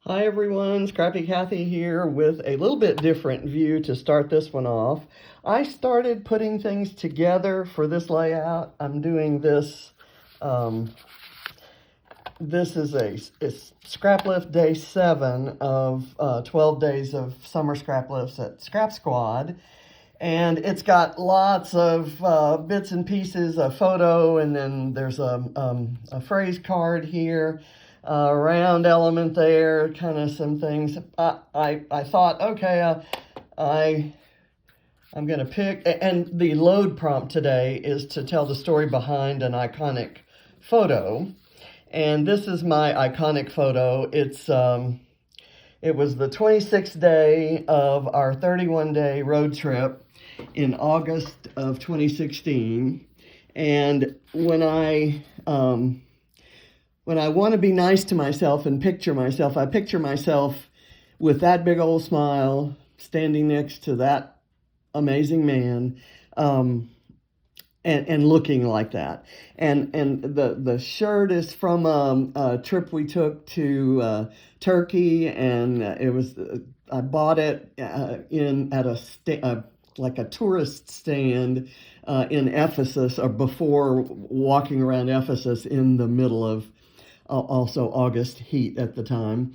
Hi everyone, Scrappy Kathy here with a little bit different view to start this one off. I started putting things together for this layout. I'm doing this, this is a Scraplift day 7 of 12 days of summer Scraplifts at Scrap Squad. And it's got lots of bits and pieces, a photo, and then there's a phrase card here. Round element there, kind of some things. I thought, okay, I'm going to pick, and the load prompt today is to tell the story behind an iconic photo. And this is my iconic photo. It was the 26th day of our 31-day road trip in August of 2016. And when I want to be nice to myself and picture myself, I picture myself with that big old smile, standing next to that amazing man, and looking like that. And the shirt is from a trip we took to Turkey, and it was I bought it at like a tourist stand in Ephesus, or before walking around Ephesus in the middle of also August heat at the time.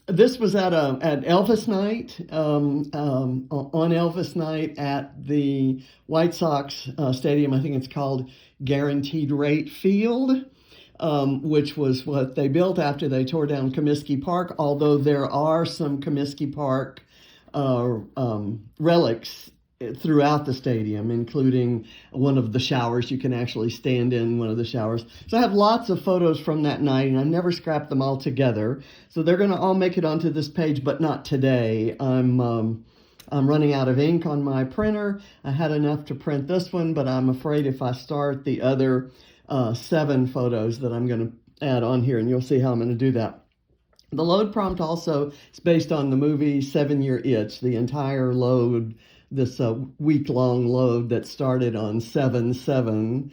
This was at Elvis Night, on Elvis Night at the White Sox stadium. I think it's called Guaranteed Rate Field, which was what they built after they tore down Comiskey Park, although there are some Comiskey Park relics throughout the stadium, including one of the showers. You can actually stand in one of the showers. So I have lots of photos from that night, and I never scrapped them all together. So they're going to all make it onto this page, but not today. I'm running out of ink on my printer. I had enough to print this one, but I'm afraid if I start the other 7 photos that I'm going to add on here, and you'll see how I'm going to do that. The load prompt also is based on the movie 7 Year Itch. The entire load, this week-long load that started on 7/7,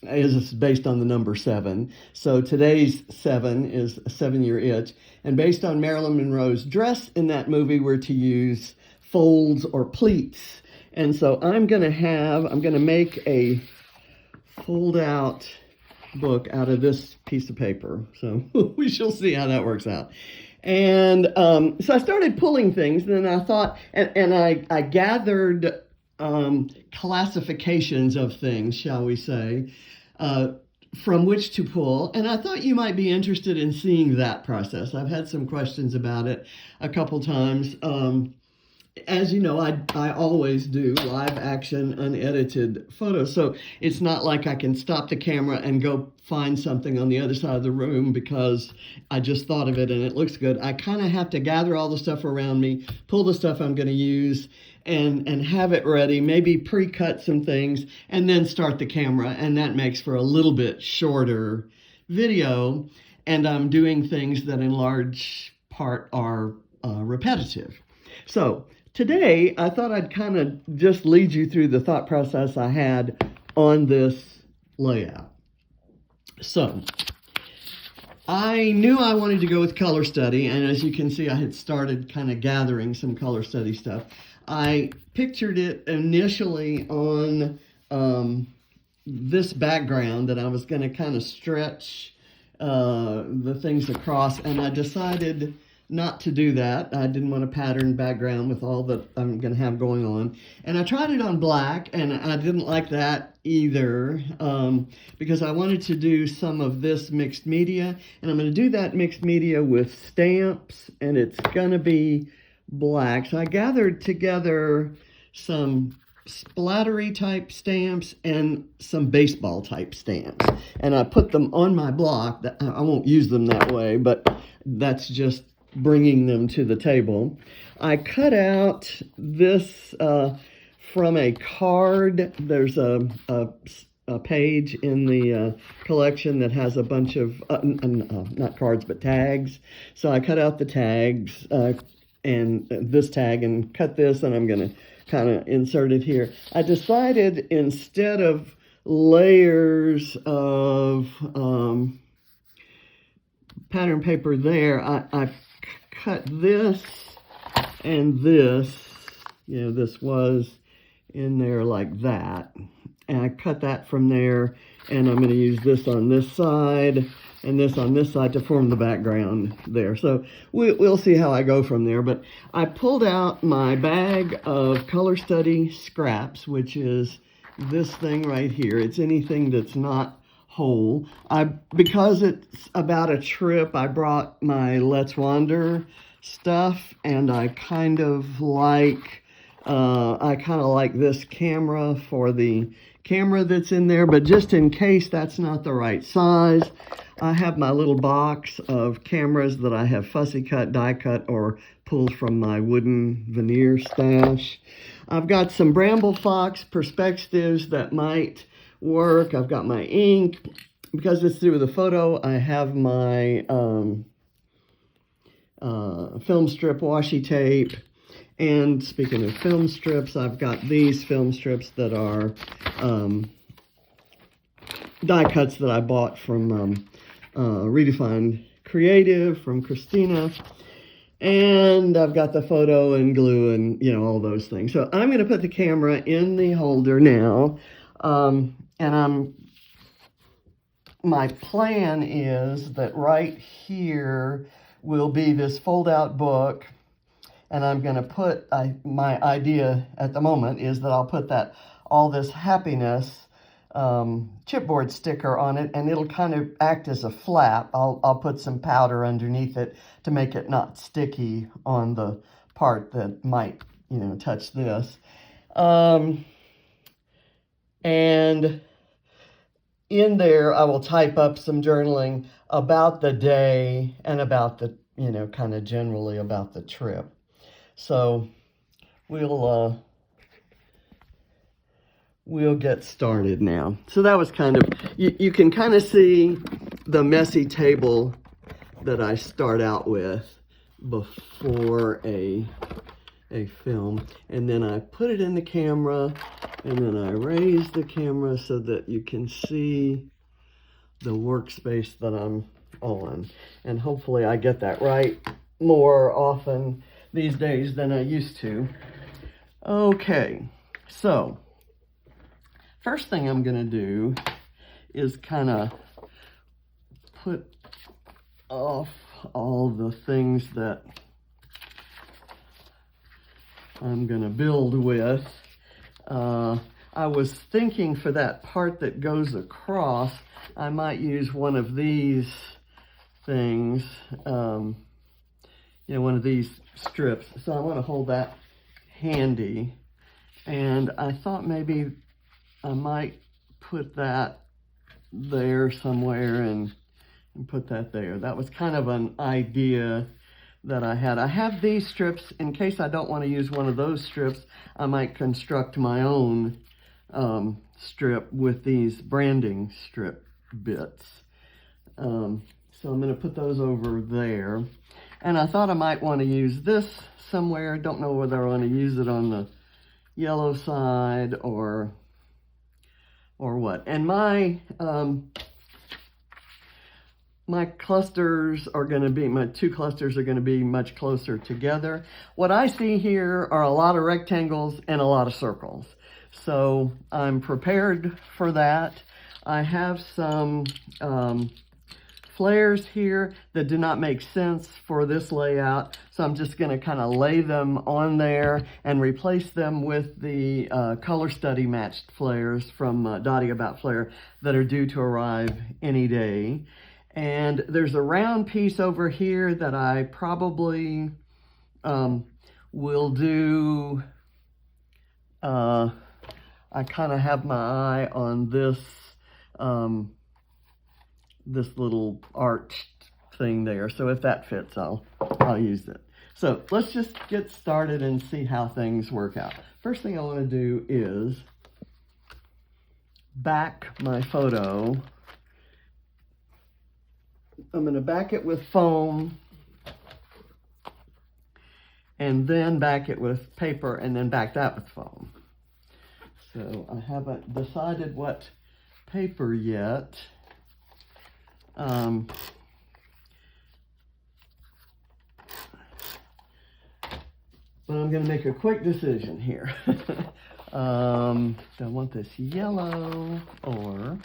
is based on the number 7. So today's 7 is 7 Year Itch. And based on Marilyn Monroe's dress in that movie, we're to use folds or pleats. And so I'm going to make a fold-out book out of this piece of paper. So we shall see how that works out. And so I started pulling things, and then I thought, and I gathered classifications of things, shall we say, from which to pull. And I thought you might be interested in seeing that process. I've had some questions about it a couple times. As you know, I always do live action, unedited photos. So it's not like I can stop the camera and go find something on the other side of the room because I just thought of it and it looks good. I kind of have to gather all the stuff around me, pull the stuff I'm going to use, and have it ready, maybe pre-cut some things, and then start the camera. And that makes for a little bit shorter video. And I'm doing things that in large part are repetitive. So today, I thought I'd kind of just lead you through the thought process I had on this layout. So, I knew I wanted to go with color study, and as you can see, I had started kind of gathering some color study stuff. I pictured it initially on this background that I was going to kind of stretch the things across, and I decided not to do that. I didn't want a pattern background with all that I'm going to have going on. And I tried it on black, and I didn't like that either, because I wanted to do some of this mixed media. And I'm going to do that mixed media with stamps, and it's going to be black. So I gathered together some splattery type stamps and some baseball type stamps. And I put them on my block. I won't use them that way, but that's just bringing them to the table. I cut out this from a card. There's a page in the collection that has a bunch of, not cards, but tags. So I cut out the tags and this tag and cut this, and I'm going to kind of insert it here. I decided instead of layers of pattern paper there, I've cut this and this, you know, this was in there like that. And I cut that from there, and I'm going to use this on this side and this on this side to form the background there. So we'll see how I go from there. But I pulled out my bag of color study scraps, which is this thing right here. It's anything that's not whole. Because it's about a trip, I brought my Let's Wander stuff, and I kind of like this camera for the camera that's in there, but just in case that's not the right size, I have my little box of cameras that I have fussy cut, die cut, or pulled from my wooden veneer stash. I've got some BrambleFox Perspextives that might work. I've got my ink. Because it's through the photo, I have my film strip washi tape. And speaking of film strips, I've got these film strips that are die cuts that I bought from Redefined Kreative from Christina. And I've got the photo and glue and, you know, all those things. So I'm going to put the camera in the holder now. My plan is that right here will be this fold-out book. And I'm going to put, my idea at the moment is that I'll put all this happiness chipboard sticker on it, and it'll kind of act as a flap. I'll put some powder underneath it to make it not sticky on the part that might, you know, touch this. And in there, I will type up some journaling about the day and about the, you know, kind of generally about the trip. So we'll get started now. So that was kind of, you can kind of see the messy table that I start out with before a film. And then I put it in the camera, and then I raise the camera so that you can see the workspace that I'm on. And hopefully I get that right more often these days than I used to. Okay, so first thing I'm going to do is kind of put off all the things that I'm going to build with. I was thinking for that part that goes across, I might use one of these things, you know, one of these strips. So I want to hold that handy. And I thought maybe I might put that there somewhere and put that there. That was kind of an idea that I had. I have these strips in case I don't want to use one of those strips. I might construct my own strip with these branding strip bits. So I'm going to put those over there. And I thought I might want to use this somewhere. Don't know whether I want to use it on the yellow side or what. And my clusters are going to be, my two clusters are going to be much closer together. What I see here are a lot of rectangles and a lot of circles. So I'm prepared for that. I have some flairs here that do not make sense for this layout, so I'm just going to kind of lay them on there and replace them with the color study matched flairs from Dotty About Flair that are due to arrive any day. And there's a round piece over here that I probably will do. I kind of have my eye on this this little arched thing there. So if that fits, I'll use it. So let's just get started and see how things work out. First thing I want to do is back my photo. I'm going to back it with foam and then back it with paper and then back that with foam. So I haven't decided what paper yet. But I'm going to make a quick decision here. Do I want this yellow or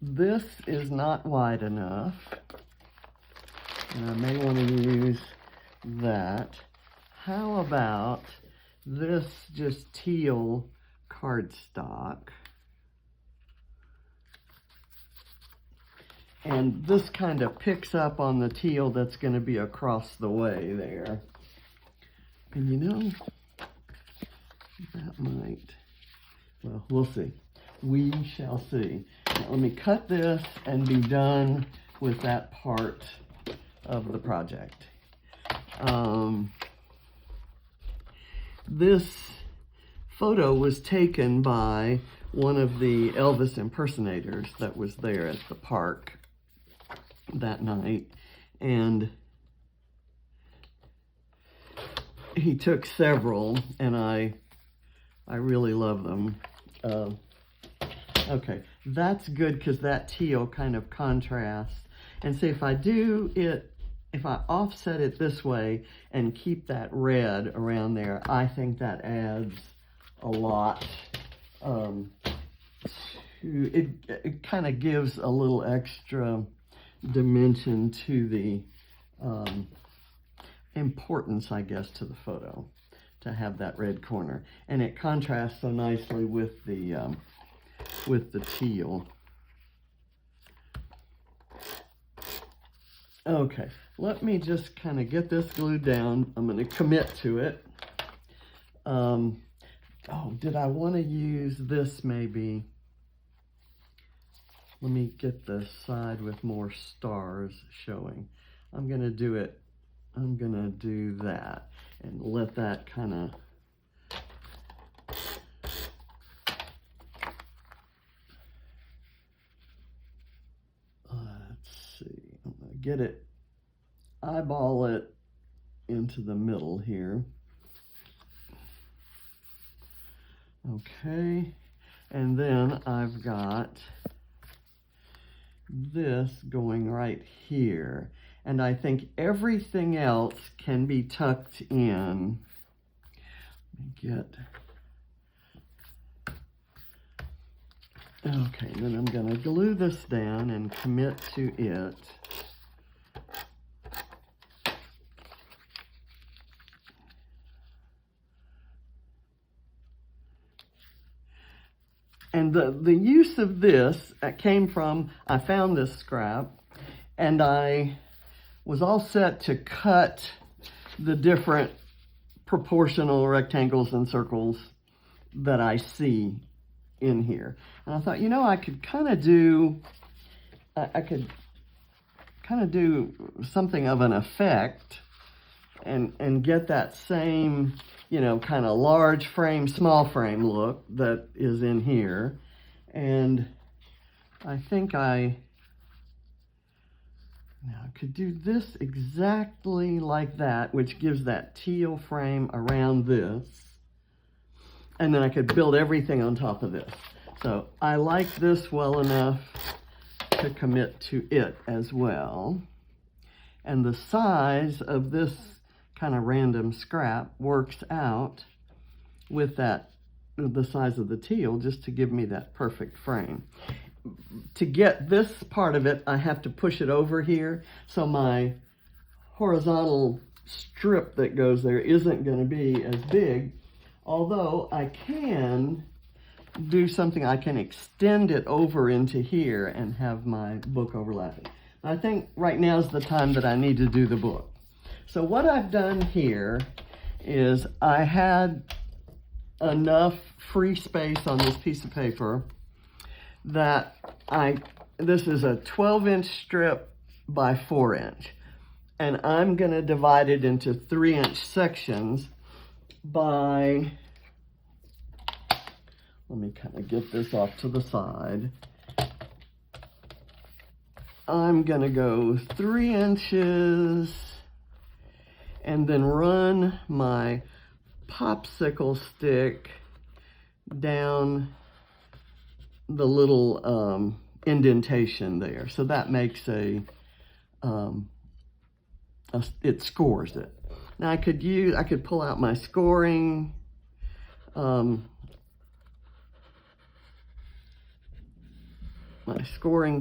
this is not wide enough, and I may want to use that. How about this just teal cardstock? And this kind of picks up on the teal that's going to be across the way there. And you know, that might, well, we'll see. We shall see. Now, let me cut this and be done with that part of the project. This photo was taken by one of the Elvis impersonators that was there at the park that night, and he took several, and I really love them. Okay, that's good because that teal kind of contrasts. And see, if I do it, if I offset it this way and keep that red around there, I think that adds a lot. It kind of gives a little extra dimension to the importance, I guess, to the photo, to have that red corner. And it contrasts so nicely with the teal. Okay, let me just kind of get this glued down. I'm going to commit to it. Oh, did I want to use this maybe? Let me get the side with more stars showing. I'm going to do it. I'm going to do that and let that kind of get it, eyeball it into the middle here. Okay, and then I've got this going right here, and I think everything else can be tucked in. Let me get, okay, then I'm going to glue this down and commit to it. And the use of this came from, I found this scrap, and I was all set to cut the different proportional rectangles and circles that I see in here. And I thought, you know, I could kind of do, do something of an effect and get that same, you know, kind of large frame, small frame look that is in here. And I think I could do this exactly like that, which gives that teal frame around this. And then I could build everything on top of this. So I like this well enough to commit to it as well. And the size of this kind of random scrap works out with that, the size of the teal, just to give me that perfect frame. To get this part of it, I have to push it over here, so my horizontal strip that goes there isn't going to be as big, although I can do something. I can extend it over into here and have my book overlapping. I think right now is the time that I need to do the book. So what I've done here is I had enough free space on this piece of paper that this is a 12-inch strip by 4-inch. And I'm going to divide it into 3-inch sections by, let me kind of get this off to the side. I'm going to go 3 inches and then run my popsicle stick down the little indentation there. So that makes a it scores it. Now I could pull out my scoring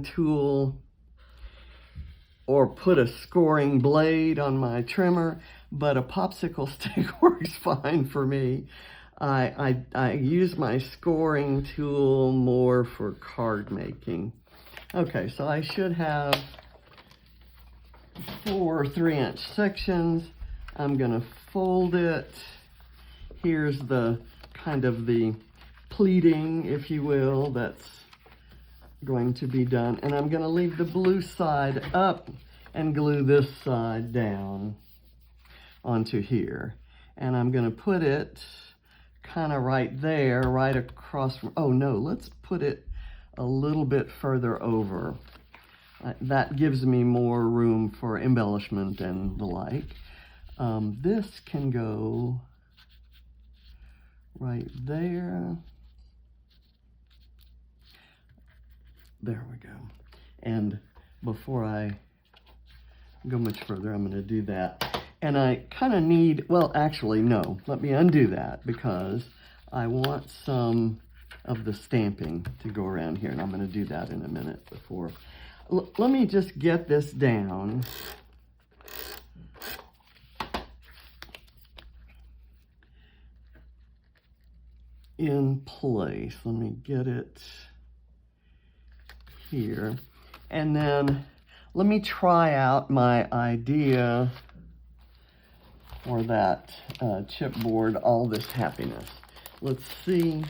tool, or put a scoring blade on my trimmer, but a popsicle stick works fine for me. I use my scoring tool more for card making. Okay, so I should have 4 3-inch sections. I'm gonna fold it. Here's the kind of the pleating, if you will, that's going to be done. And I'm gonna leave the blue side up and glue this side down onto here. And I'm gonna put it kind of right there, right across from, oh no, let's put it a little bit further over. That gives me more room for embellishment and the like. This can go right there. There we go. And before I go much further, I'm going to do that. And I kind of need, well, actually, no. Let me undo that because I want some of the stamping to go around here. And I'm going to do that in a minute before. Let me just get this down. In place. Let me get it here. And then let me try out my idea for that chipboard, All This Happiness. Let's see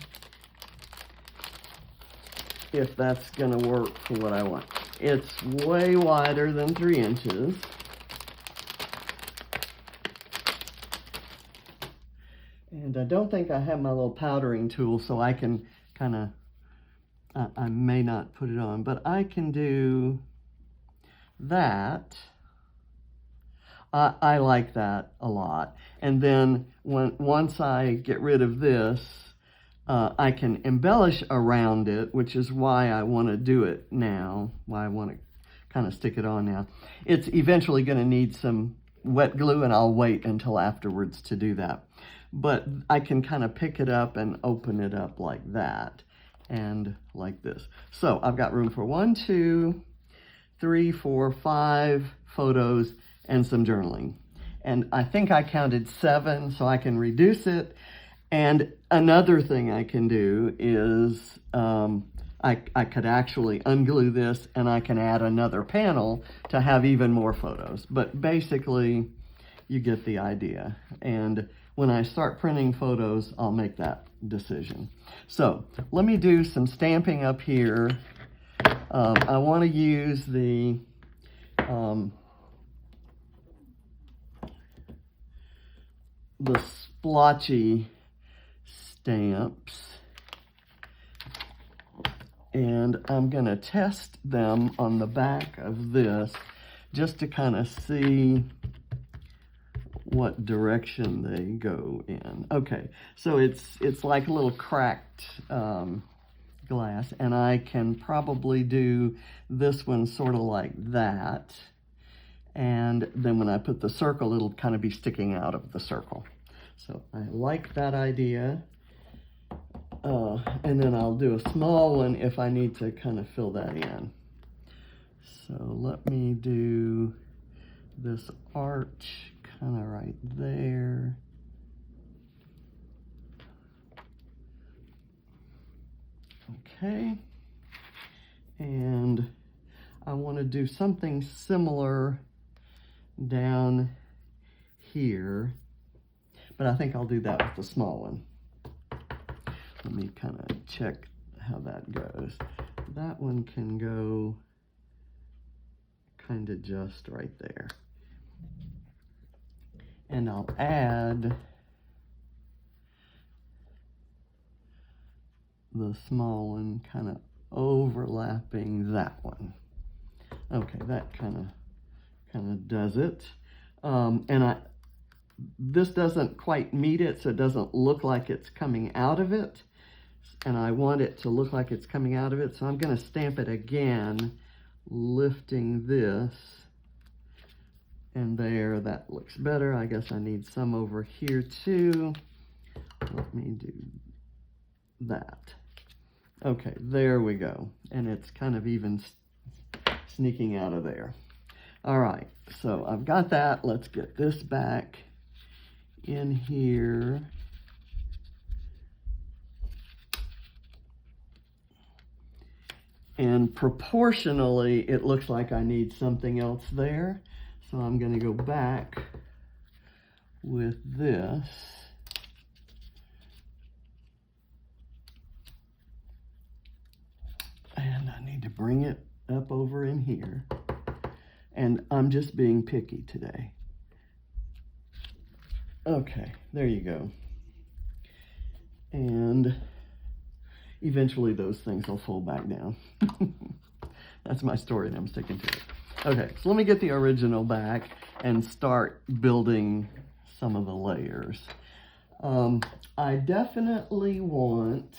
if that's gonna work for what I want. It's way wider than 3 inches. And I don't think I have my little powdering tool, so I can kind of, I may not put it on, but I can do that. I like that a lot. And then once I get rid of this, I can embellish around it, which is why I want to do it now, why I want to kind of stick it on now. It's eventually going to need some wet glue, and I'll wait until afterwards to do that. But I can kind of pick it up and open it up like that and like this. So I've got room for 1, 2, 3, 4, 5 photos and some journaling. And I think I counted 7, so I can reduce it. And another thing I can do is I could actually unglue this, and I can add another panel to have even more photos. But basically, you get the idea. And when I start printing photos, I'll make that decision. So let me do some stamping up here. I want to use the splotchy stamps, and I'm going to test them on the back of this just to kind of see what direction they go in. Okay, so it's like a little cracked glass, and I can probably do this one sort of like that, and then when I put the circle, it'll kind of be sticking out of the circle. So I like that idea. And then I'll do a small one if I need to kind of fill that in. So let me do this arch kind of right there. Okay. And I want to do something similar down here, but I think I'll do that with the small one. Let me kind of check how that goes. That one can go kind of just right there. And I'll add the small one kind of overlapping that one. Okay, that kind of does it. And this doesn't quite meet it, so it doesn't look like it's coming out of it. And I want it to look like it's coming out of it, so I'm going to stamp it again, lifting this and there, that looks better. I guess I need some over here too. Let me do that. Okay, there we go. And it's kind of even sneaking out of there. All right, so I've got that. Let's get this back in here. And proportionally, it looks like I need something else there. So I'm going to go back with this. And I need to bring it up over in here. And I'm just being picky today. Okay, there you go. And eventually those things will fold back down. That's my story and I'm sticking to it. Okay, so let me get the original back and start building some of the layers. I definitely want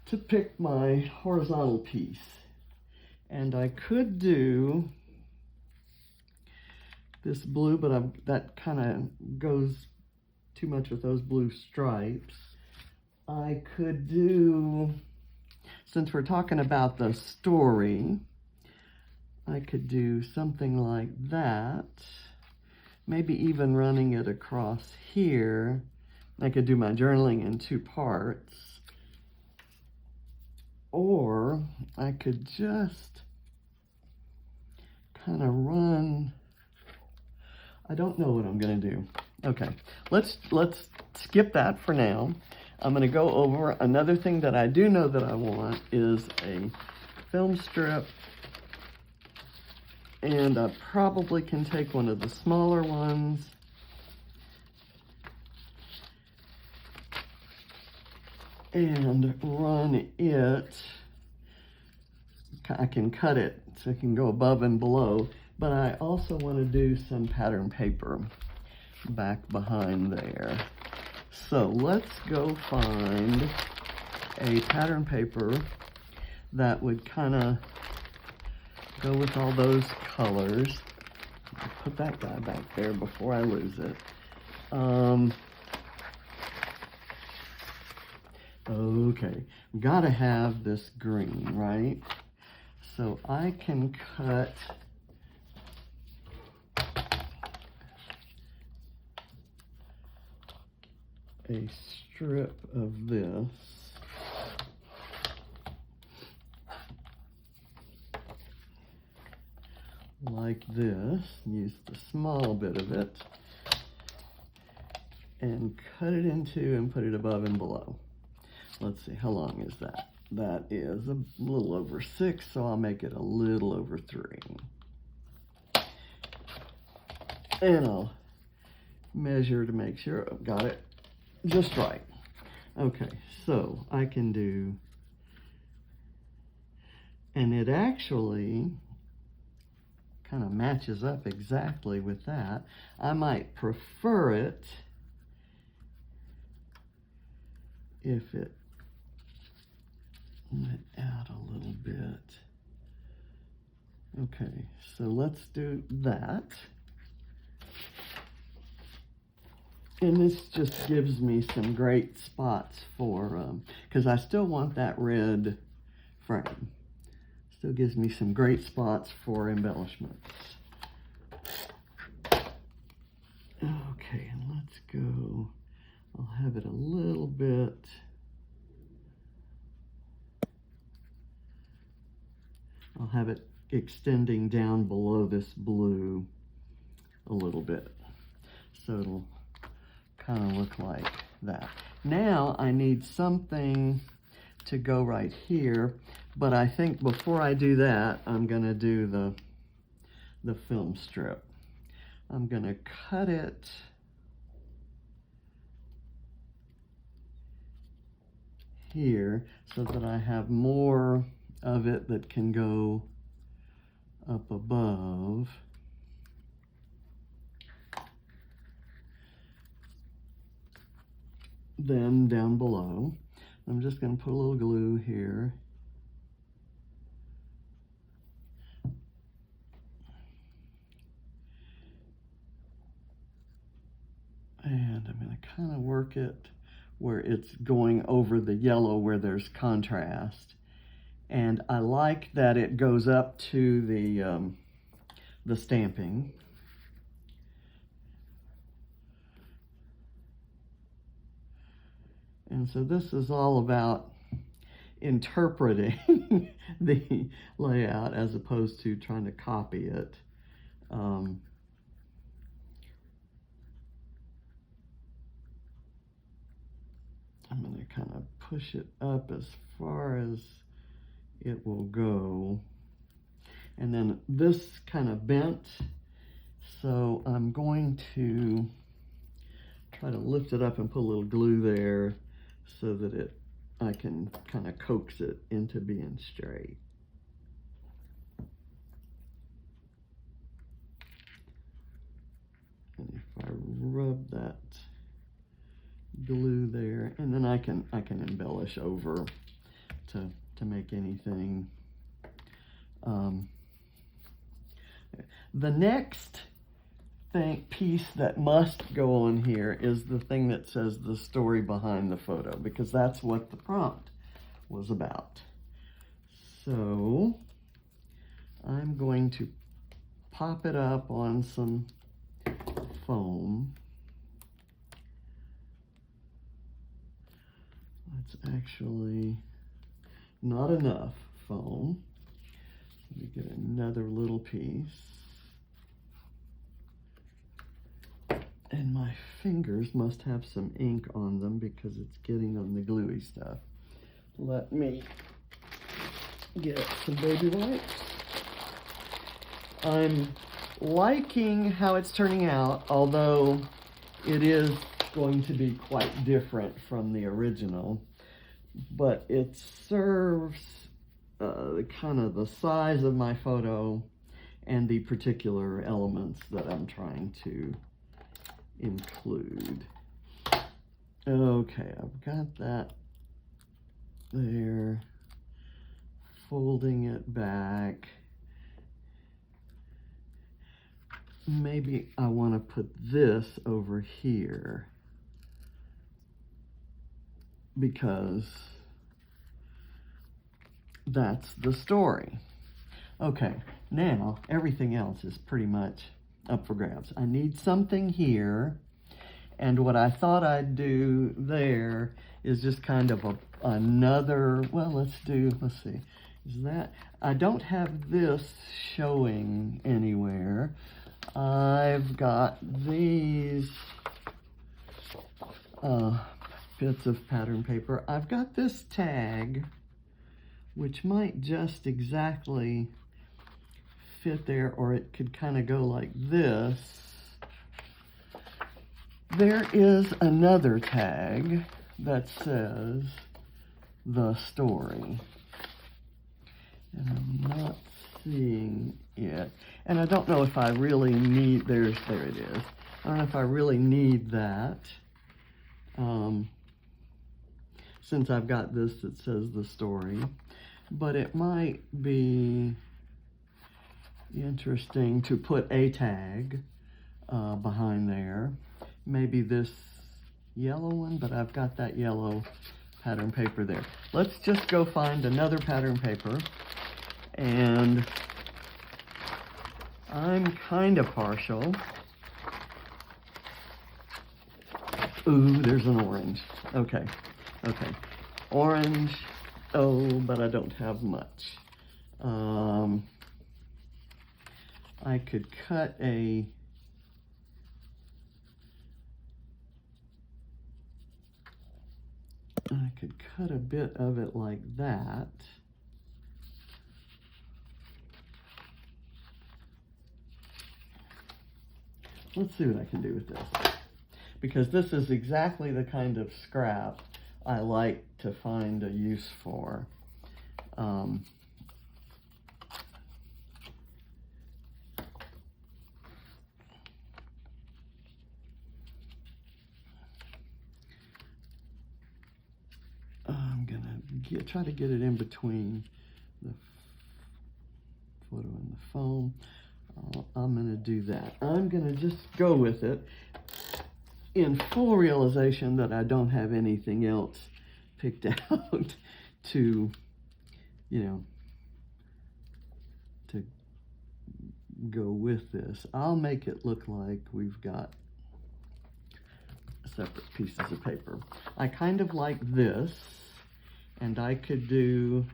to pick my horizontal piece. And I could do this blue, but that kind of goes too much with those blue stripes. I could do, since we're talking about the story, I could do something like that. Maybe even running it across here. I could do my journaling in 2 parts. Or I could just kind of run. I don't know what I'm going to do. Okay, let's skip that for now. I'm going to go over another thing that I do know that I want is a film strip. And I probably can take one of the smaller ones. And run it. I can cut it so it can go above and below, but I also want to do some pattern paper back behind there. So let's go find a pattern paper that would kind of go with all those colors. I'll put that guy back there before I lose it. Okay, gotta have this green, right? So I can cut a strip of this. Like this, use the small bit of it, and cut it into and put it above and below. Let's see, how long is that? That is a little over 6, so I'll make it a little over 3. And I'll measure to make sure I've got it just right. Okay, so I can do, and it actually kind of matches up exactly with that. I might prefer it if it went out a little bit. Okay, so let's do that. And this just gives me some great spots for, because I still want that red frame. Still gives me some great spots for embellishments. Okay, and let's go. I'll have it a little bit. I'll have it extending down below this blue a little bit. So it'll kind of look like that. Now I need something to go right here, but I think before I do that, I'm gonna do the film strip. I'm gonna cut it here so that I have more of it that can go up above. then down below. I'm just going to put a little glue here. And I'm going to kind of work it where it's going over the yellow where there's contrast. And I like that it goes up to the stamping. And so this is all about interpreting the layout as opposed to trying to copy it. I'm going to kind of push it up as far as it will go. And then this kind of bent, so I'm going to try to lift it up and put a little glue there so that I can kind of coax it into being straight. And if I rub that glue there, and then I can embellish over to make anything. The next piece that must go on here is the thing that says the story behind the photo, because that's what the prompt was about. So I'm going to pop it up on some foam. It's actually not enough foam. Let me get another little piece. And my fingers must have some ink on them because it's getting on the gluey stuff. Let me get some baby wipes. I'm liking how it's turning out, although it is going to be quite different from the original. But it serves kind of the size of my photo and the particular elements that I'm trying to include. Okay, I've got that there. Folding it back. Maybe I want to put this over here because that's the story. Okay, now everything else is pretty much up for grabs. I need something here, and what I thought I'd do there is just kind of another, well, let's see, is that, I don't have this showing anywhere. I've got these bits of pattern paper. I've got this tag, which might just exactly fit there, or it could kind of go like this. There is another tag that says the story, and I'm not seeing it, and I don't know if I really need, there it is. I don't know if I really need that, since I've got this that says the story, but it might be interesting to put a tag behind there. Maybe this yellow one, but I've got that yellow pattern paper there. Let's just go find another pattern paper, and I'm kind of partial. Ooh, there's an orange. Okay. Orange. Oh, but I don't have much. I could cut a bit of it like that. Let's see what I can do with this, because this is exactly the kind of scrap I like to find a use for. try to get it in between the photo and the foam. I'm going to do that. I'm going to just go with it in full realization that I don't have anything else picked out to, you know, to go with this. I'll make it look like we've got separate pieces of paper. I kind of like this, and I could do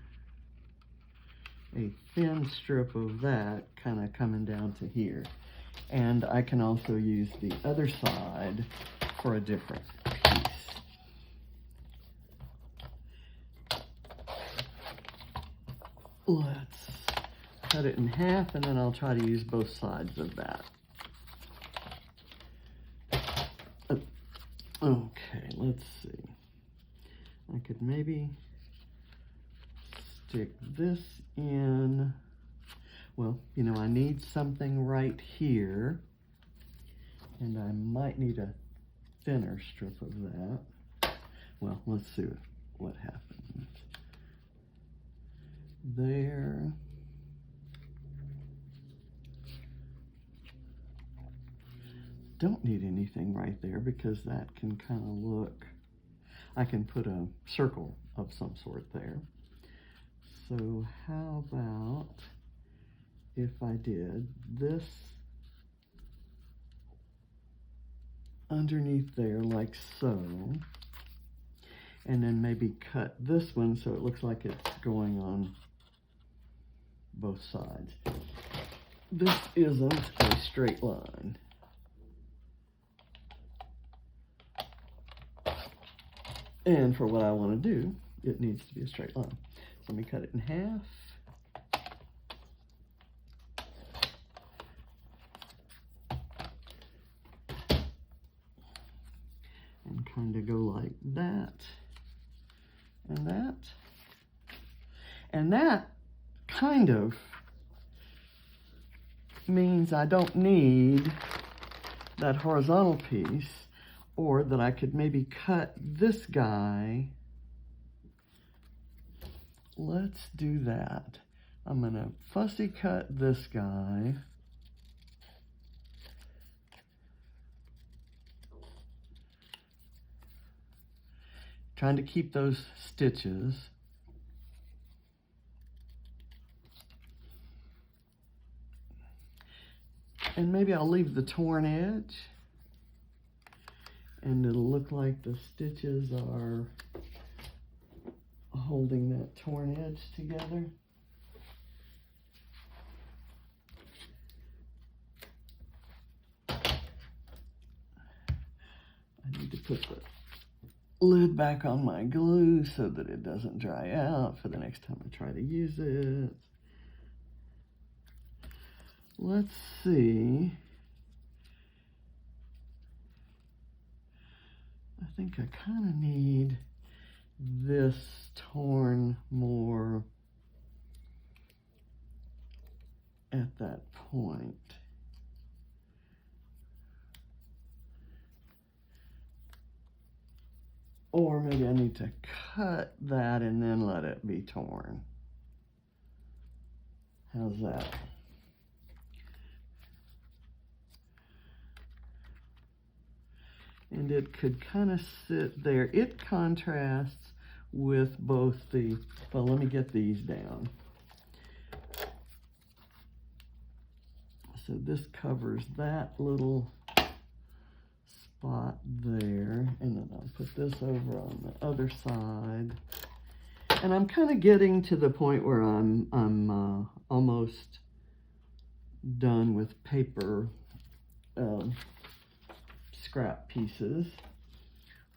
a thin strip of that kind of coming down to here. And I can also use the other side for a different piece. Let's cut it in half, and then I'll try to use both sides of that. Okay, let's see. I could maybe stick this in. Well, you know, I need something right here, and I might need a thinner strip of that. Well, let's see what happens. There. Don't need anything right there because that can kind of look, I can put a circle of some sort there. So how about if I did this underneath there like so, and then maybe cut this one so it looks like it's going on both sides. This isn't a straight line. And for what I want to do, it needs to be a straight line. So let me cut it in half. And kind of go like that, and that. And that kind of means I don't need that horizontal piece, or that I could maybe cut this guy. Let's do that. I'm gonna fussy cut this guy. Trying to keep those stitches. And maybe I'll leave the torn edge. And it'll look like the stitches are holding that torn edge together. I need to put the lid back on my glue so that it doesn't dry out for the next time I try to use it. Let's see. I think I kind of need this torn more at that point. Or maybe I need to cut that and then let it be torn. How's that? And it could kind of sit there. It contrasts with both the, well, let me get these down. So this covers that little spot there, and then I'll put this over on the other side. And I'm kind of getting to the point where I'm almost done with paper scrap pieces.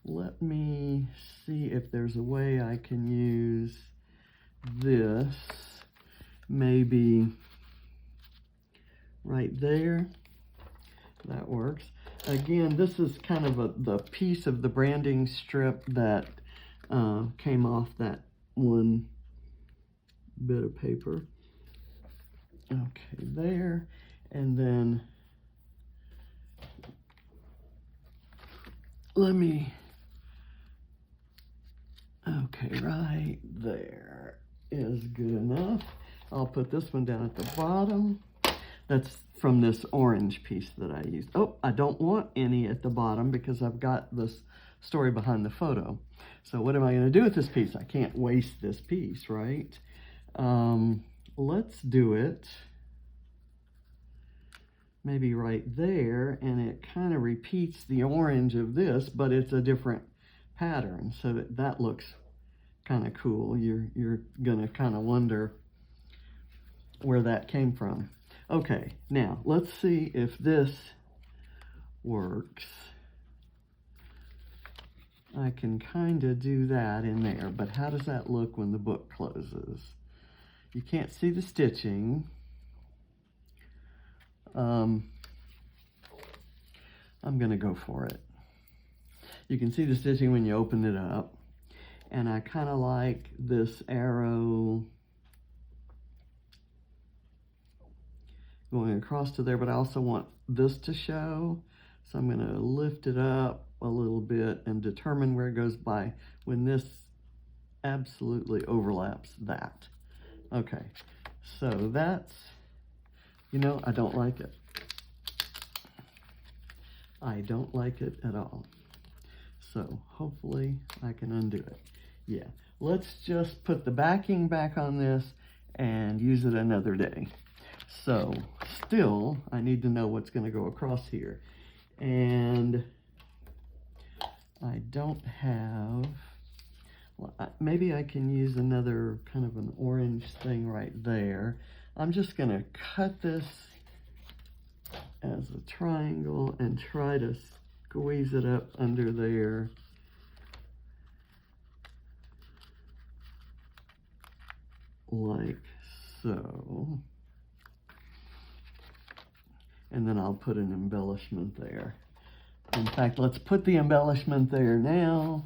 Let me see if there's a way I can use this, maybe right there. That works. Again, this is kind of the piece of the branding strip that came off that one bit of paper. Okay, there, and then let me Okay, right there is good enough. I'll put this one down at the bottom. That's from this orange piece that I used. Oh, I don't want any at the bottom because I've got this story behind the photo. So what am I going to do with this piece? I can't waste this piece, right? Let's do it maybe right there, and it kind of repeats the orange of this, but it's a different pattern, so that looks kind of cool. You're gonna kind of wonder where that came from. Okay, now let's see if this works. I can kind of do that in there, but how does that look when the book closes? You can't see the stitching. I'm gonna go for it. You can see the stitching when you open it up, and I kind of like this arrow going across to there, but I also want this to show, so I'm gonna lift it up a little bit and determine where it goes by when this absolutely overlaps that. Okay, so that's, you know, I don't like it. I don't like it at all. So hopefully I can undo it. Yeah, let's just put the backing back on this and use it another day. So still, I need to know what's gonna go across here. And I don't have, well, maybe I can use another kind of an orange thing right there. I'm just gonna cut this as a triangle and try to squeeze it up under there. Like so. And then I'll put an embellishment there. In fact, let's put the embellishment there now.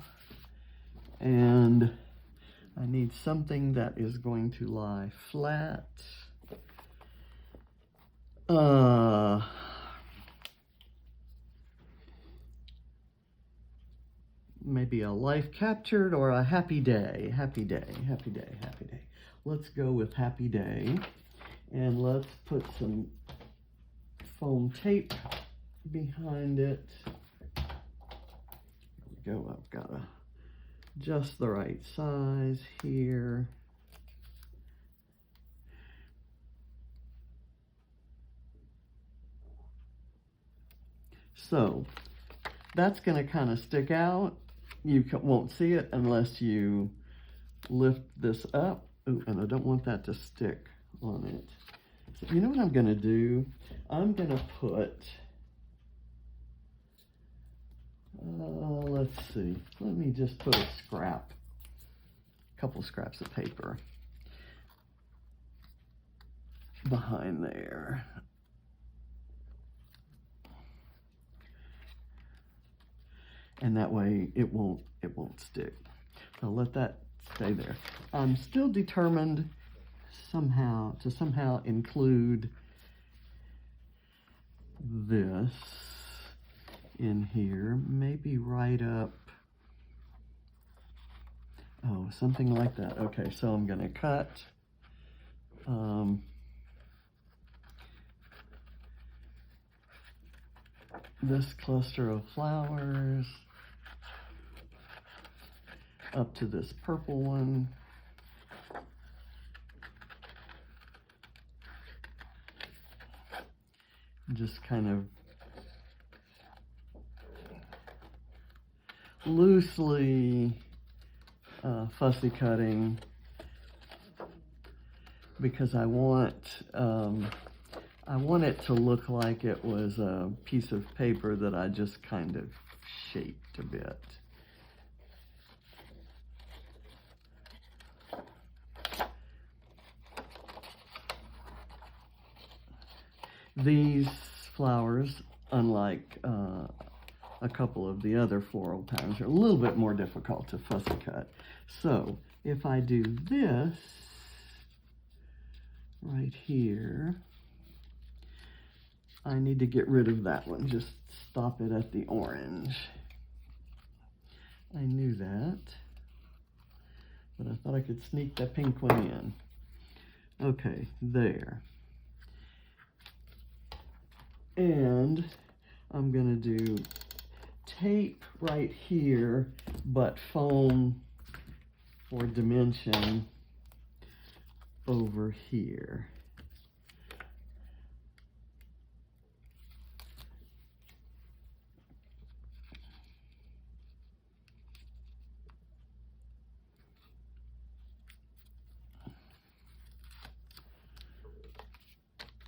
And I need something that is going to lie flat. Maybe a life captured or a happy day. Happy day, happy day, happy day. Let's go with happy day. And let's put some foam tape behind it. There we go. I've got just the right size here. So that's going to kind of stick out. You won't see it unless you lift this up. Ooh, and I don't want that to stick on it. So you know what I'm going to do? I'm going to put, let's see, let me just put a couple scraps of paper behind there. And that way it won't stick. So let that stay there. I'm still determined to somehow include this in here, maybe right up, oh, something like that. Okay, so I'm gonna cut this cluster of flowers up to this purple one. Just kind of loosely fussy cutting because I want it to look like it was a piece of paper that I just kind of shaped a bit. These flowers, unlike a couple of the other floral patterns, are a little bit more difficult to fussy cut. So if I do this right here, I need to get rid of that one. Just stop it at the orange. I knew that. but I thought I could sneak that pink one in. Okay, there. And I'm gonna do tape right here, but foam for dimension over here.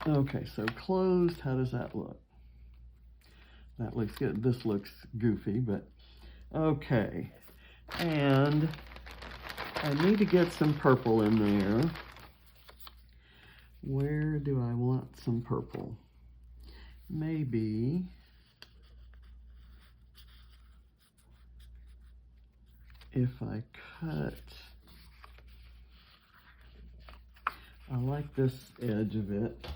Okay, so closed, how does that look? That looks good. This looks goofy, but okay. And I need to get some purple in there. Where do I want some purple? Maybe if I cut, I like this edge of it.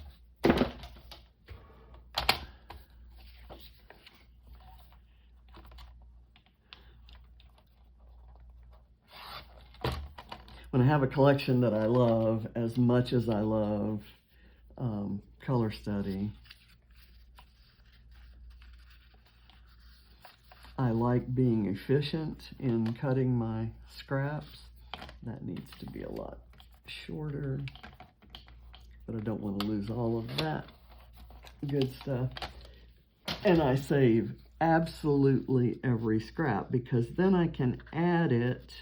When I have a collection that I love as much as I love color study, I like being efficient in cutting my scraps. That needs to be a lot shorter, but I don't want to lose all of that good stuff. And I save absolutely every scrap because then I can add it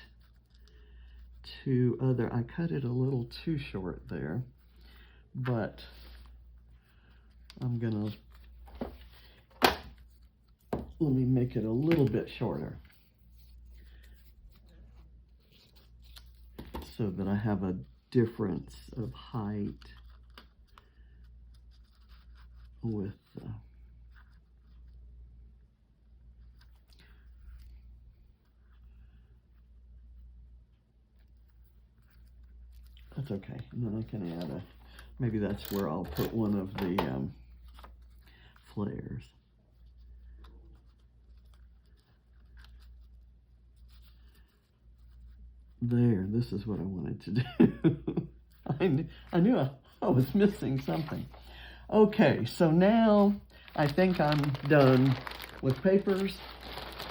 to other, I cut it a little too short there, but I'm gonna, let me make it a little bit shorter so that I have a difference of height with the, that's okay. And then I can add a, maybe that's where I'll put one of the flares. There, this is what I wanted to do. I knew I was missing something. Okay, so now I think I'm done with papers,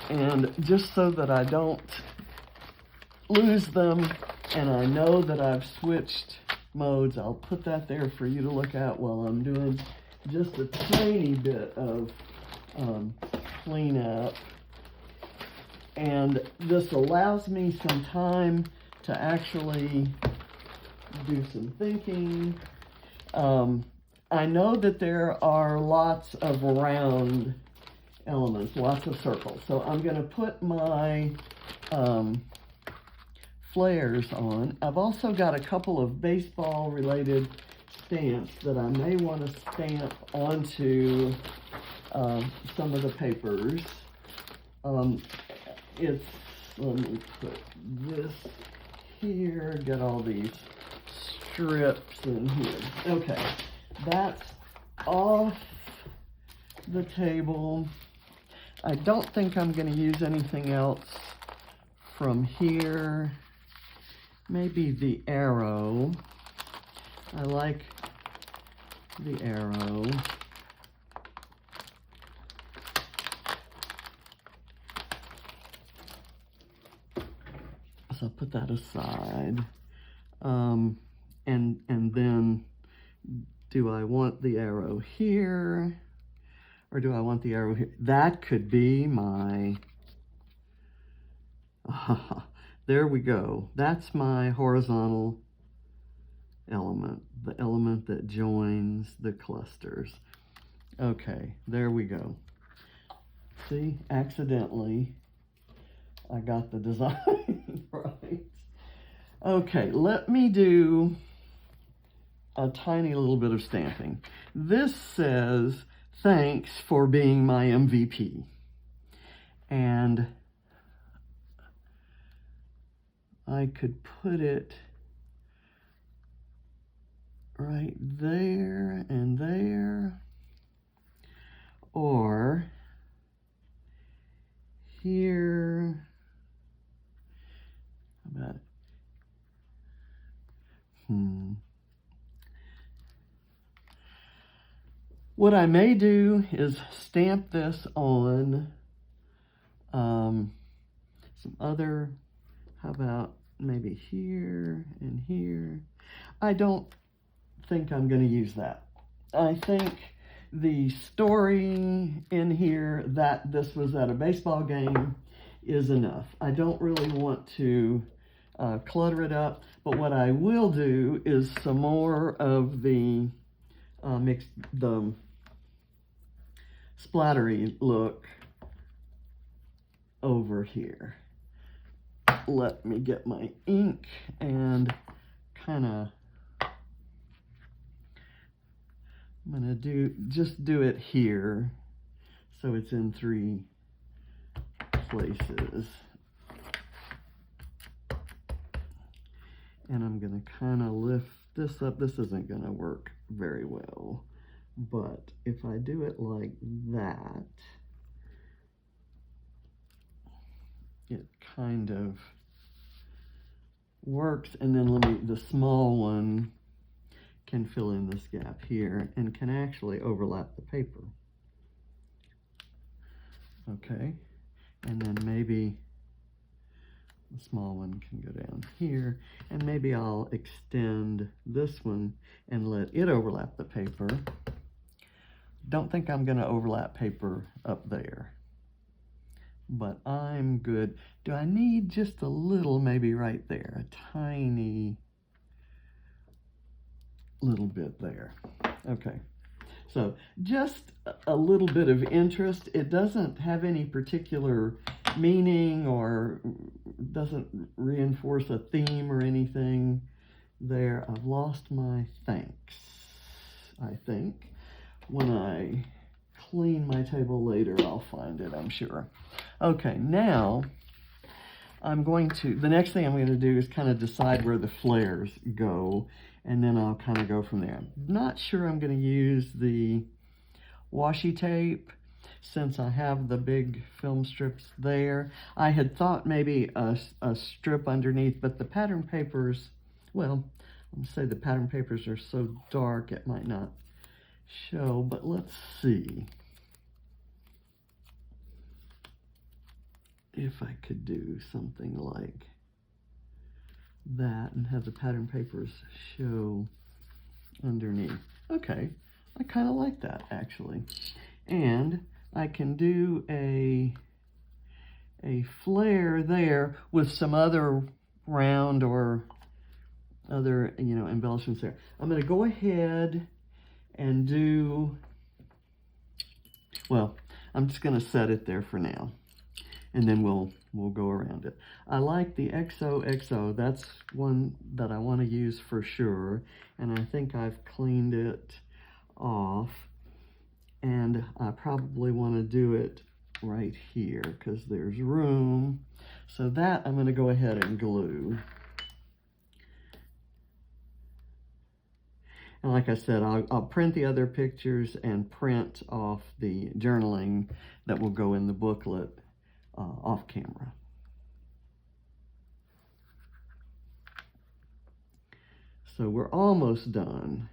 and just so that I don't lose them, and I know that I've switched modes, I'll put that there for you to look at while I'm doing just a tiny bit of cleanup. And this allows me some time to actually do some thinking. I know that there are lots of round elements, lots of circles. So I'm going to put my flares on. I've also got a couple of baseball related stamps that I may want to stamp onto some of the papers. Let me put this here, get all these strips in here. Okay, that's off the table. I don't think I'm going to use anything else from here. Maybe the arrow. I like the arrow. So I'll put that aside. And then do I want the arrow here or do I want the arrow here? That could be my, there we go. That's my horizontal element, the element that joins the clusters. Okay, there we go. See, accidentally, I got the design right. Okay, let me do a tiny little bit of stamping. This says, thanks for being my MVP. And I could put it right there and there, or here. How about What I may do is stamp this on some other, how about maybe here and here. I don't think I'm going to use that. I think the story in here that this was at a baseball game is enough. I don't really want to clutter it up, but what I will do is some more of the the splattery look over here. Let me get my ink and kind of, I'm going to just do it here so it's in 3 places. And I'm going to kind of lift this up. This isn't going to work very well, but if I do it like that, it kind of works. And then the small one can fill in this gap here and can actually overlap the paper. Okay, and then maybe the small one can go down here, and maybe I'll extend this one and let it overlap the paper. Don't think I'm going to overlap paper up there, but I'm good. Do I need just a little, maybe right there, a tiny little bit there? Okay, so just a little bit of interest. It doesn't have any particular meaning or doesn't reinforce a theme or anything there. I've lost my thanks, I think. When I clean my table later, I'll find it, I'm sure. Okay, now the next thing I'm going to do is kind of decide where the flares go, and then I'll kind of go from there. I'm not sure I'm going to use the washi tape since I have the big film strips there. I had thought maybe a strip underneath, but the pattern papers, well, I'm going to say the pattern papers are so dark it might not show, but let's see if I could do something like that and have the pattern papers show underneath. Okay, I kind of like that actually. And I can do a flare there with some other round or other, embellishments there. I'm going to go ahead and do, well, I'm just going to set it there for now, and then we'll go around it. I like the XOXO. That's one that I want to use for sure, and I think I've cleaned it off, and I probably want to do it right here because there's room. So that I'm going to go ahead and glue. And like I said, I'll print the other pictures and print off the journaling that will go in the booklet off camera. So we're almost done.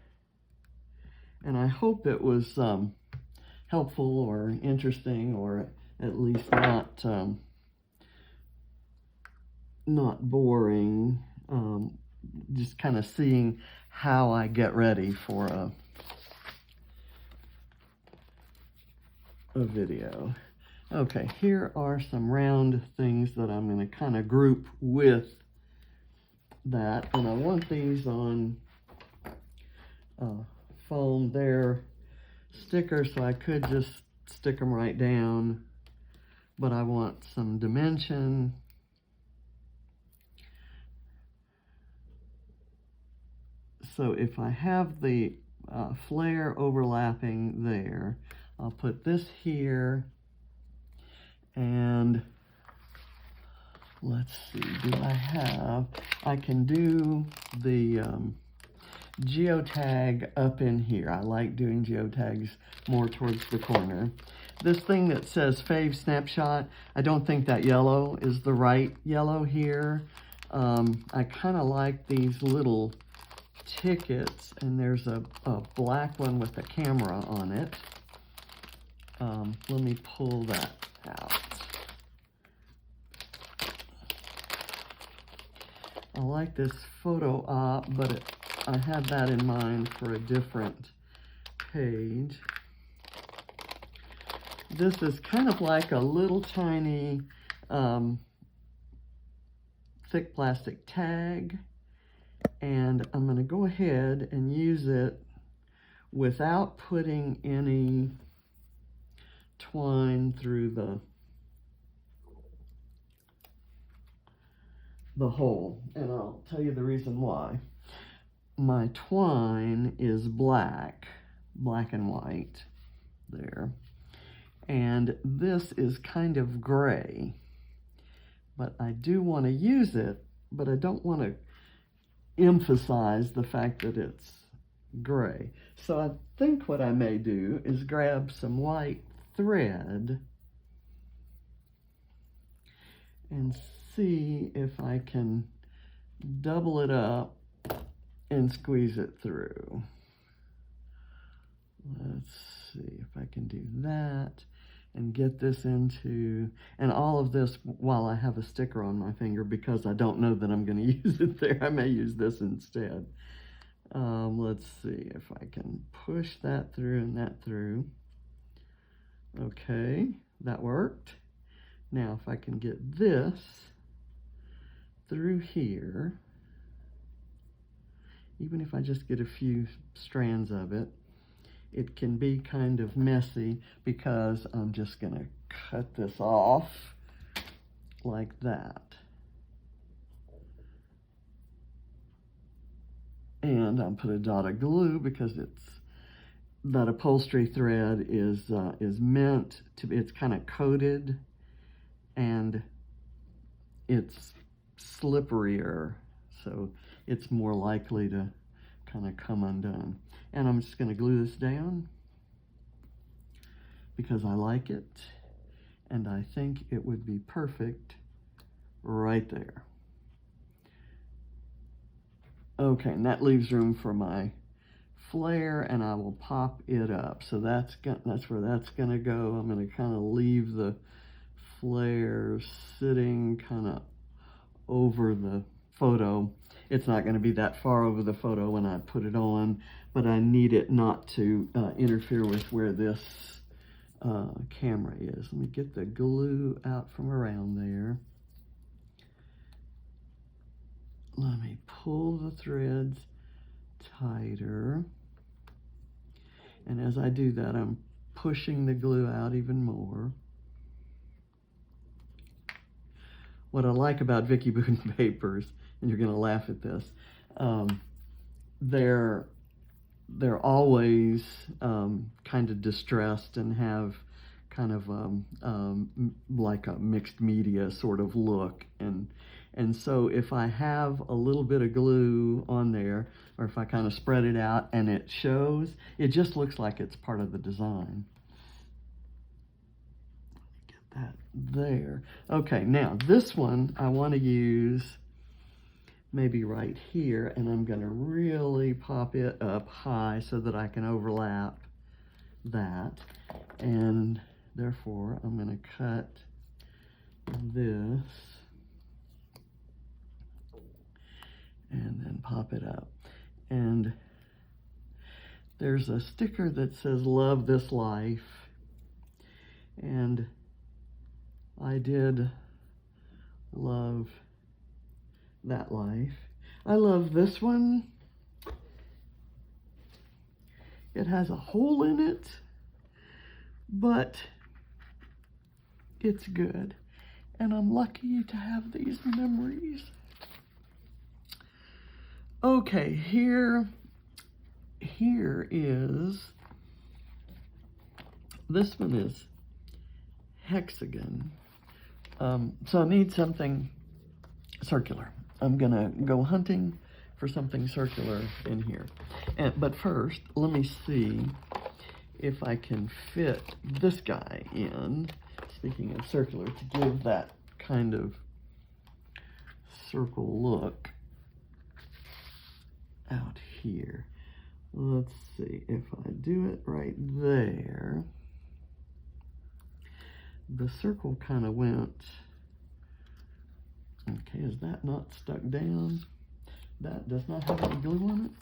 And I hope it was helpful or interesting, or at least not boring. Just kind of seeing how I get ready for a video. Okay, here are some round things that I'm going to kind of group with that, and I want these on foam. They're stickers, so I could just stick them right down, but I want some dimension. So if I have the flare overlapping there, I'll put this here, and let's see, I can do the geotag up in here. I like doing geotags more towards the corner. This thing that says fave snapshot, I don't think that yellow is the right yellow here. I kind of like these little tickets, and there's a black one with a camera on it. Let me pull that out. I like this photo op, but I had that in mind for a different page. This is kind of like a little tiny thick plastic tag, and I'm going to go ahead and use it without putting any twine through the hole, and I'll tell you the reason why. My twine is black and white there, and this is kind of gray, but I do want to use it, but I don't want to emphasize the fact that it's gray. So I think what I may do is grab some white thread and see if I can double it up and squeeze it through. Let's see if I can do that and get this into, and all of this while I have a sticker on my finger, because I don't know that I'm going to use it there. I may use this instead. Let's see if I can push that through and that through. Okay, that worked. Now if I can get this through here, even if I just get a few strands of it, it can be kind of messy because I'm just going to cut this off like that. And I'll put a dot of glue because that upholstery thread is meant to be, it's kind of coated and it's slipperier, so it's more likely to kind of come undone. And I'm just going to glue this down because I like it, and I think it would be perfect right there. Okay, and that leaves room for my flare, and I will pop it up. So that's where that's going to go. I'm going to kind of leave the flare sitting kind of over the photo. It's not going to be that far over the photo when I put it on, but I need it not to interfere with where this camera is. Let me get the glue out from around there. Let me pull the threads tighter. And as I do that, I'm pushing the glue out even more. What I like about Vicki Boone papers, and you're going to laugh at this, they're always kind of distressed and have kind of like a mixed media sort of look, and so if I have a little bit of glue on there, or if I kind of spread it out and it shows, it just looks like it's part of the design. Get that there. Okay, now this one I want to use maybe right here, and I'm going to really pop it up high so that I can overlap that, and therefore I'm going to cut this and then pop it up. And there's a sticker that says "Love This Life," and I did love that life. I love this one. It has a hole in it, but it's good, and I'm lucky to have these memories. Okay, here is, this one is hexagon, so I need something circular. I'm gonna go hunting for something circular in here. But first, let me see if I can fit this guy in, speaking of circular, to give that kind of circle look out here. Let's see if I do it right there. The circle kind of went. Okay, is that not stuck down? That does not have any glue on it.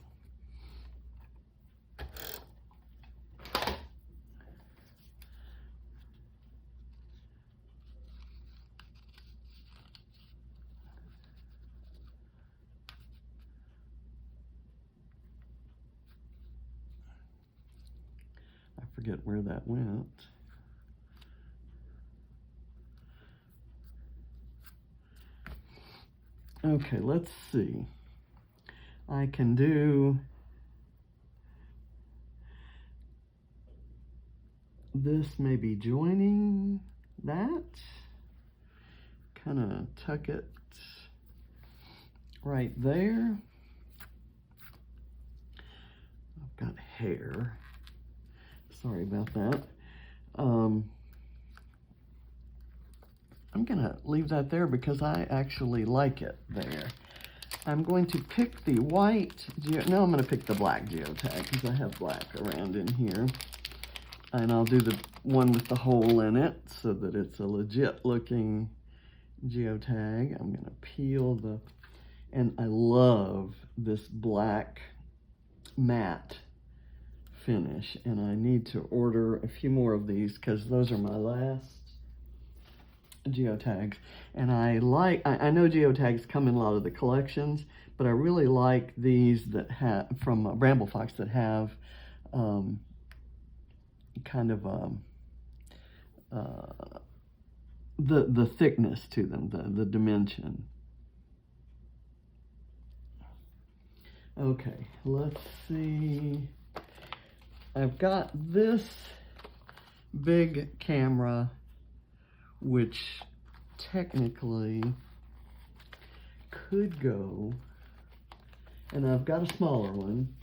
I forget where that went. Okay, let's see. I can do this, maybe joining that. Kind of tuck it right there. I've got hair. Sorry about that. I'm gonna leave that there because I actually like it there. I'm going to pick the white, no, I'm gonna pick the black geotag because I have black around in here. And I'll do the one with the hole in it so that it's a legit looking geotag. I'm gonna peel the, and I love this black matte finish, and I need to order a few more of these because those are my last geotags. And I know geotags come in a lot of the collections, but I really like these that have from BrambleFox that have kind of the thickness to them, the dimension. Okay, let's see. I've got this big camera, which technically could go, and I've got a smaller one,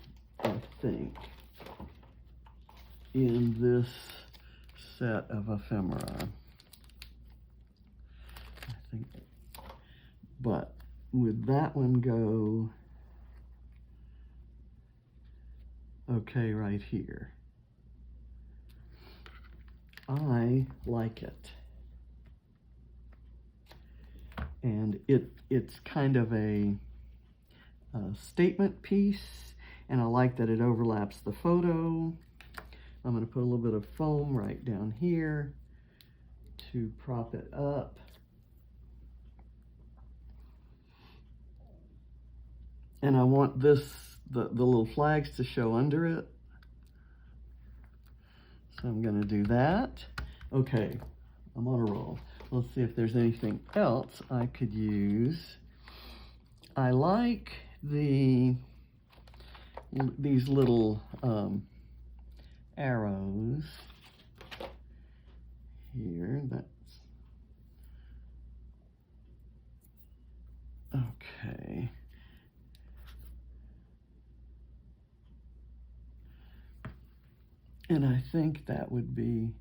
I think, in this set of ephemera. I think, but would that one go okay right here? I like it. And it's kind of a statement piece, and I like that it overlaps the photo. I'm going to put a little bit of foam right down here to prop it up. And I want this, the little flags to show under it. So I'm going to do that. Okay, I'm on a roll. Let's see if there's anything else I could use. I like these little arrows here. That's okay. And I think that would be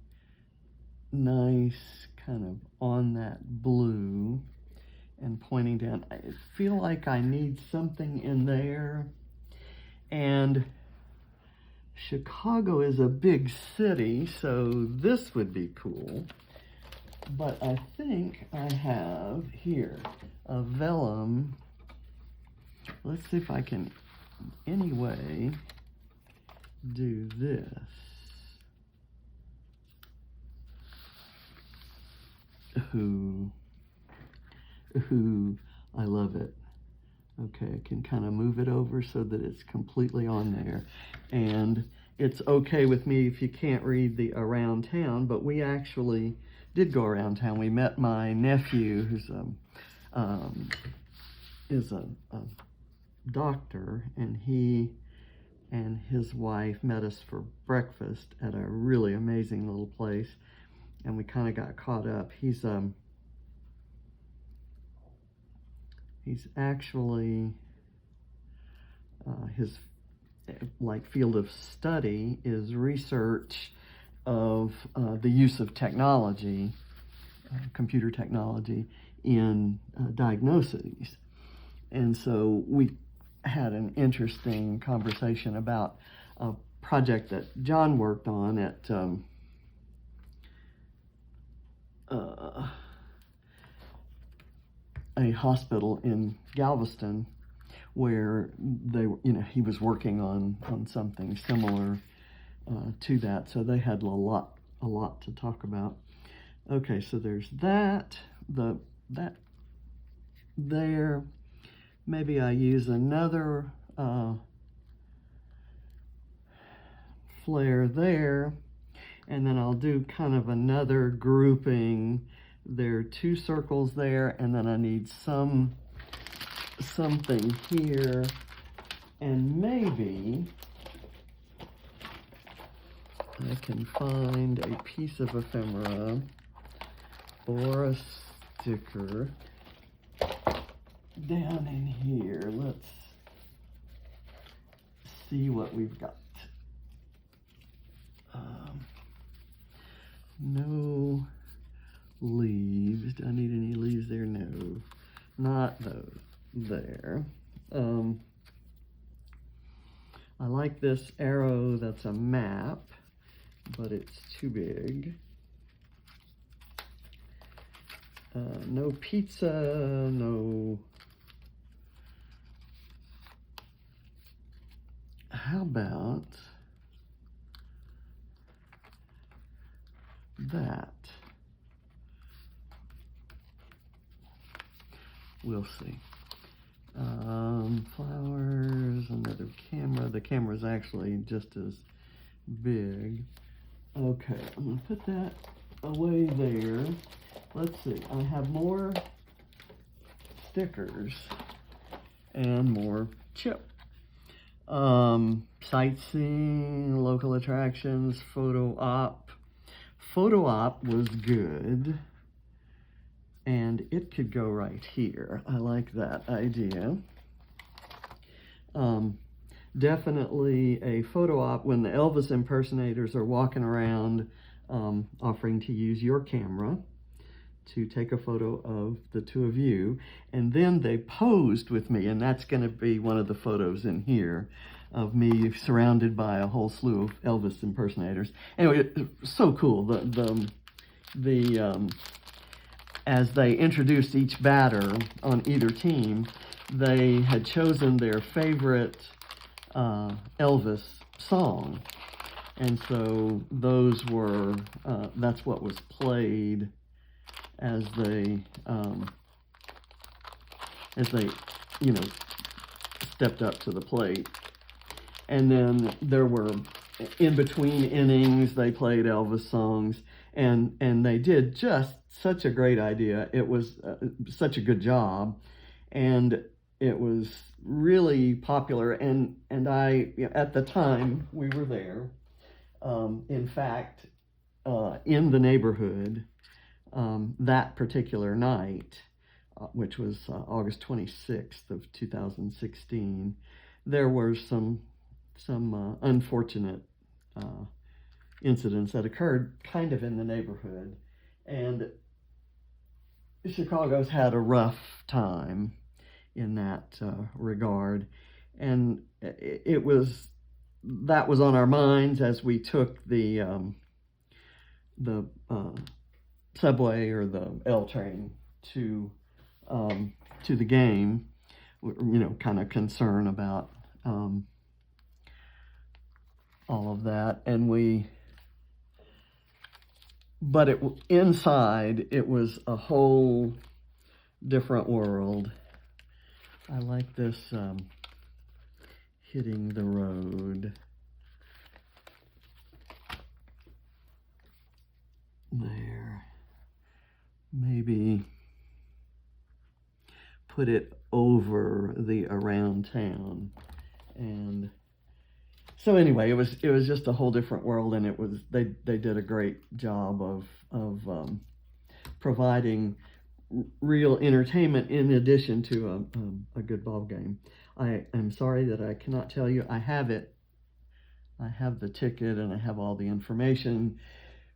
nice, kind of on that blue and pointing down. I feel like I need something in there. And Chicago is a big city, so this would be cool. But I think I have here a vellum. Let's see if I can anyway do this. Ooh, I love it. Okay, I can kind of move it over so that it's completely on there. And it's okay with me if you can't read the around town, but we actually did go around town. We met my nephew, who's is a doctor, and he and his wife met us for breakfast at a really amazing little place. And we kind of got caught up. He's actually his field of study is research of the use of technology, computer technology in diagnoses. And so we had an interesting conversation about a project that John worked on at a hospital in Galveston, where he was working on something similar to that. So they had a lot to talk about. Okay, so there's that there. Maybe I use another flare there, and then I'll do kind of another grouping. There are 2 circles there, and then I need something here, and maybe I can find a piece of ephemera or a sticker down in here. Let's see what we've got. No leaves. Do I need any leaves there? No, not those there. I like this arrow. That's a map, but it's too big. No pizza, no. How about that? We'll see. Flowers, another camera. The camera's actually just as big. Okay, I'm gonna put that away there. Let's see, I have more stickers and more chip. Sightseeing, local attractions, photo op. Photo op was good, and it could go right here. I like that idea. Definitely a photo op when the Elvis impersonators are walking around offering to use your camera to take a photo of the 2 of you, and then they posed with me, and that's going to be one of the photos in here of me surrounded by a whole slew of Elvis impersonators. Anyway, it's so cool. As they introduced each batter on either team, they had chosen their favorite Elvis song, and so those were that's what was played as they stepped up to the plate. And then there were, in between innings, they played Elvis songs, and they did just such a great idea. It was such a good job, and it was really popular. And I, at the time we were there, in fact, in the neighborhood, that particular night, which was August 26th of 2016, there were some unfortunate incidents that occurred kind of in the neighborhood, and Chicago's had a rough time in that regard, and that was on our minds as we took the subway or the L train to the game. Kind of concern about all of that, but inside it was a whole different world. I like this hitting the road there. Maybe put it over the around town. And so anyway, it was just a whole different world, and it was they did a great job of providing real entertainment in addition to a good ball game. I am sorry that I cannot tell you. I have it. I have the ticket and I have all the information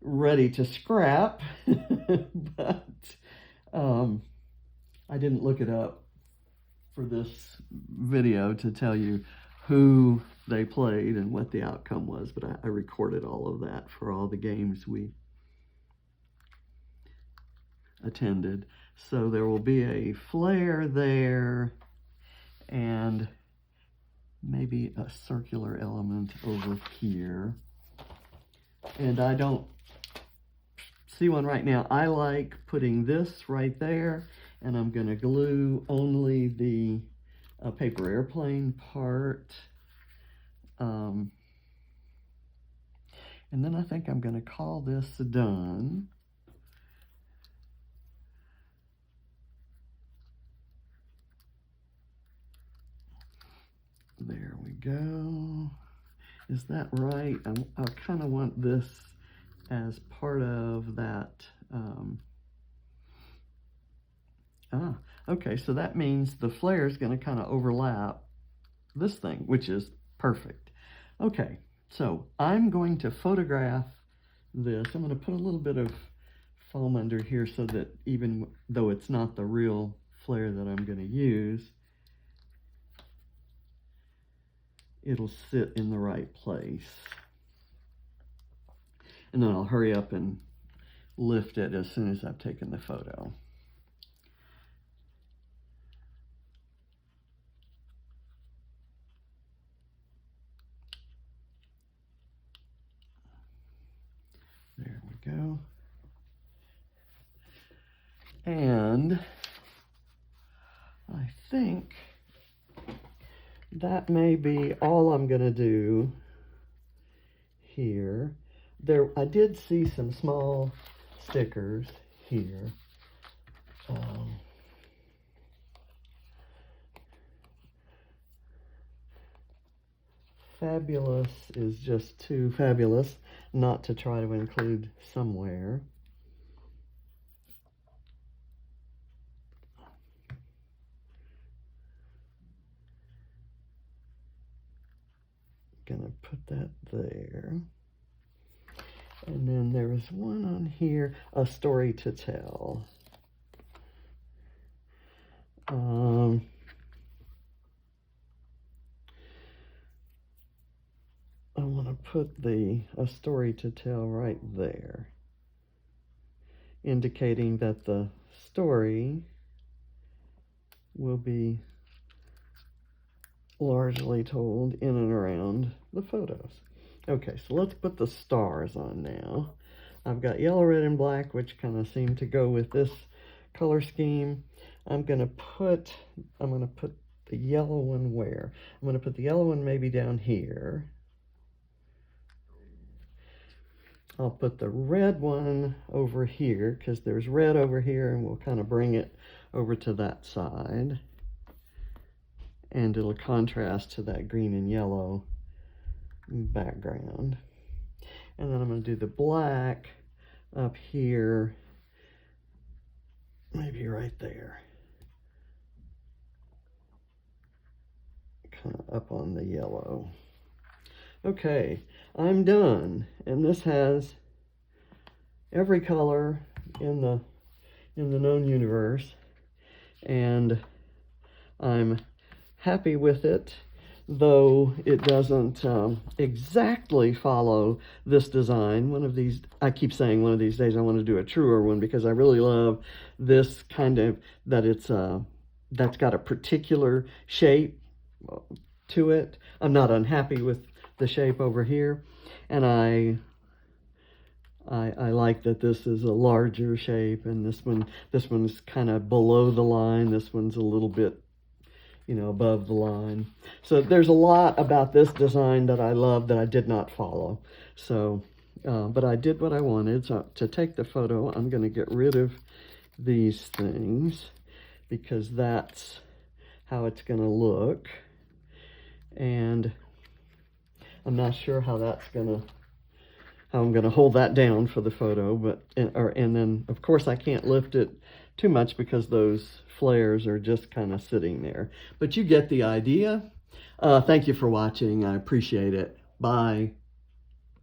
ready to scrap, but I didn't look it up for this video to tell you who they played and what the outcome was, but I recorded all of that for all the games we attended. So there will be a flare there and maybe a circular element over here. And I don't see one right now. I like putting this right there, and I'm going to glue only the paper airplane part. And then I think I'm going to call this done. There we go. Is that right? I kind of want this as part of that. Okay, so that means the flare is going to kind of overlap this thing, which is perfect. Okay, so I'm going to photograph this. I'm going to put a little bit of foam under here so that even though it's not the real flare that I'm going to use, it'll sit in the right place. And then I'll hurry up and lift it as soon as I've taken the photo. There we go. And I think that may be all I'm going to do here. I did see some small stickers here. Fabulous is just too fabulous not to try to include somewhere. Gonna put that there. And then there was one on here, a story to tell. I want to put a story to tell right there, indicating that the story will be largely told in and around the photos. Okay, so let's put the stars on now. I've got yellow, red, and black, which kind of seem to go with this color scheme. I'm gonna put the yellow one where? I'm gonna put the yellow one maybe down here. I'll put the red one over here because there's red over here, and we'll kind of bring it over to that side. And it'll contrast to that green and yellow background. And then I'm going to do the black up here, maybe right there, kind of up on the yellow. Okay, I'm done, and this has every color in the known universe, and I'm happy with it, though it doesn't exactly follow this design. One of these, I keep saying one of these days I want to do a truer one, because I really love this kind of, that it's that's got a particular shape to it. I'm not unhappy with the shape over here, and I like that this is a larger shape, and this one's kind of below the line. This one's a little bit, you know, above the line. So there's a lot about this design that I love that I did not follow. So, but I did what I wanted. So to take the photo, I'm going to get rid of these things because that's how it's going to look. And I'm not sure how I'm going to hold that down for the photo, but, and then of course I can't lift it too much because those flares are just kind of sitting there. But you get the idea. Thank you for watching. I appreciate it. Bye.